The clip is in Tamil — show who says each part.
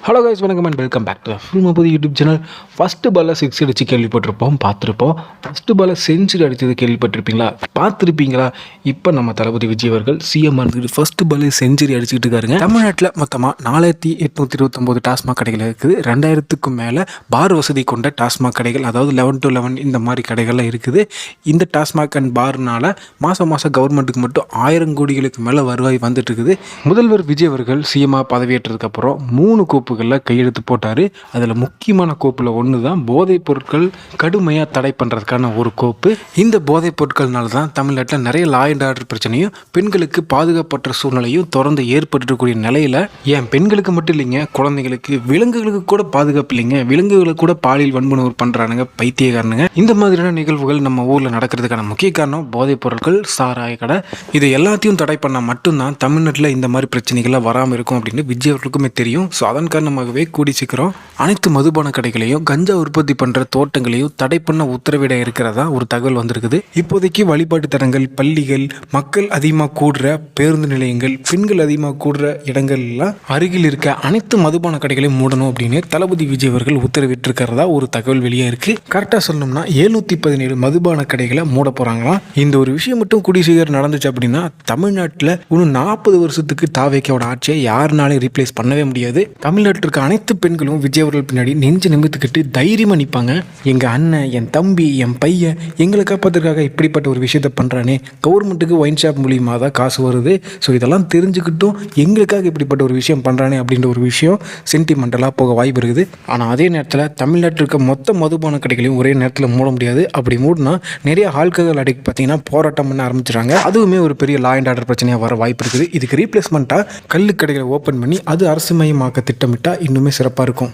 Speaker 1: ஹலோ கைஸ், வணக்கம் and welcome back to film புது யூடியூப் சேனல். ஃபஸ்ட்டு பாலில் 6 அடித்து கேள்விப்பட்டிருப்போம், பார்த்துருப்போம். ஃபஸ்ட்டு பாலில் செஞ்சுரி அடித்தது கேள்விப்பட்டிருப்பீங்களா, பார்த்துருப்பீங்களா? இப்போ நம்ம தளபதி விஜய் அவர்கள் சிஎம் இருந்துட்டு ஃபஸ்ட்டு பாலில் செஞ்சுரி அடிச்சுக்கிட்டு இருக்காருங்க. தமிழ்நாட்டில் மொத்தமாக 4829 டாஸ்மாக் கடைகள் இருக்குது. 2000க்கும் மேலே பார் வசதி கொண்ட டாஸ்மாக் கடைகள், அதாவது 11 to 11 இந்த மாதிரி கடைகள்லாம் இருக்குது. இந்த டாஸ்மாக் அண்ட் பார்னால மாதம் கவர்மெண்ட்டுக்கு மட்டும் 1000 கோடிகளுக்கு மேலே வருவாய் வந்துட்டு இருக்குது. முதல்வர் விஜய் அவர்கள் சிஎம்மாக பதவியேற்றதுக்கப்புறம் 3 கோப்புகளில் கையெழுத்து போட்டார். அதில் முக்கியமான கோப்பில் ஒன்று தான் போதைப் பொருட்கள் கடுமையாக தடை பண்ணுறதுக்கான ஒரு கோப்பு. இந்த போதைப் பொருட்கள்னால தான் தமிழ்நாட்டில் நிறைய லா அண்ட் ஆர்டர் பிரச்சனையும் பெண்களுக்கு பாதுகாப்பற்ற சூழ்நிலையும் தொடர்ந்து ஏற்பட்டுக்கூடிய நிலையில், ஏன் பெண்களுக்கு மட்டும் இல்லைங்க, குழந்தைகளுக்கு, விலங்குகளுக்கு கூட பாதுகாப்பு இல்லைங்க. விலங்குகளுக்கு கூட பாலியல் வன்புணர்வு பண்ணுறானுங்க பைத்தியக்காரனுங்க. இந்த மாதிரியான நிகழ்வுகள் நம்ம ஊரில் நடக்கிறதுக்கான முக்கிய காரணம் போதைப் பொருட்கள், சாராய கடை. இது எல்லாத்தையும் தடை பண்ணால் மட்டும்தான் தமிழ்நாட்டில் இந்த மாதிரி பிரச்சனைகள்லாம் வராமல் இருக்கும் அப்படின்னு விஜய் அவர்களுக்குமே தெரியும். ஸோ அதன் காரணமாகவே கூடி சீக்கிரம் அனைத்து மதுபான கடைகளையும் கஞ்சா உற்பத்தி பண்ணுற தோட்டங்களையும் தடை பண்ண உத்தரவிட இருக்கிறதா ஒரு தகவல் வந்திருக்குது. இப்போதைக்கு வழிபாட்டு தலங்கள், பள்ளிகள், மக்கள் அதிகமாக கூடுற பேருந்து நிலையங்கள், பெண்கள் அதிகமாக கூடுற இடங்கள்லாம் அருகில் இருக்க அனைத்து மதுபான கடைகளையும் மூடணும் அப்படின்னு தளபதி விஜய் அவர்கள் உத்தரவிட்டிருக்கிறதா ஒரு தகவல் வெளியே இருக்கு. கரெக்டாக சொல்லணும்னா 717 மதுபான கடைகளை மூட போறாங்களாம். இந்த ஒரு விஷயம் மட்டும் கூடிய சீக்கிரம் நடந்துச்சு அப்படின்னா தமிழ்நாட்டில் இன்னும் 40 வருஷத்துக்கு தாவேக்காவோட ஆட்சியை யாருனாலும் ரீப்ளேஸ் பண்ணவே முடியாது. தமிழ்நாட்டில் இருக்க அனைத்து பெண்களும் விஜய் அவர்கள் பின்னாடி நெஞ்சு நிமித்துக்கிட்டு தைரியமாக நிற்பாங்க. எங்கள் அண்ணன், என் தம்பி, என் பையன் எங்களை காப்பாற்றுறதுக்காக இப்படிப்பட்ட ஒரு விஷயத்த பண்ணுறானே, கவர்மெண்ட்டுக்கு ஒயின் ஷாப் மூலியமாக தான் காசு வருது, ஸோ இதெல்லாம் தெரிஞ்சுக்கிட்டும் எங்களுக்காக இப்படிப்பட்ட ஒரு விஷயம் பண்ணுறானே அப்படின்ற ஒரு விஷயம் சென்டிமெண்டலாக போக வாய்ப்பு இருக்குது. ஆனால் அதே நேரத்தில் தமிழ்நாட்டில் இருக்க மொத்த மதுபான கடைகளையும் ஒரே நேரத்தில் மூட முடியாது. அப்படி மூடினா நிறைய ஆல்கஹால் அடிக்ட் பார்த்தீங்கன்னா போராட்டம் பண்ண ஆரம்பிச்சிடுறாங்க. அதுவுமே ஒரு பெரிய லா அண்ட் ஆர்டர் பிரச்சனையாக வர வாய்ப்பு இருக்குது. இதுக்கு ரீப்ளேஸ்மெண்ட்டாக கல்லு கடைகளை ஓப்பன் பண்ணி அது அரசு மயமாக்க திட்டமிட்டால் இன்னுமே சிறப்பாக இருக்கும்.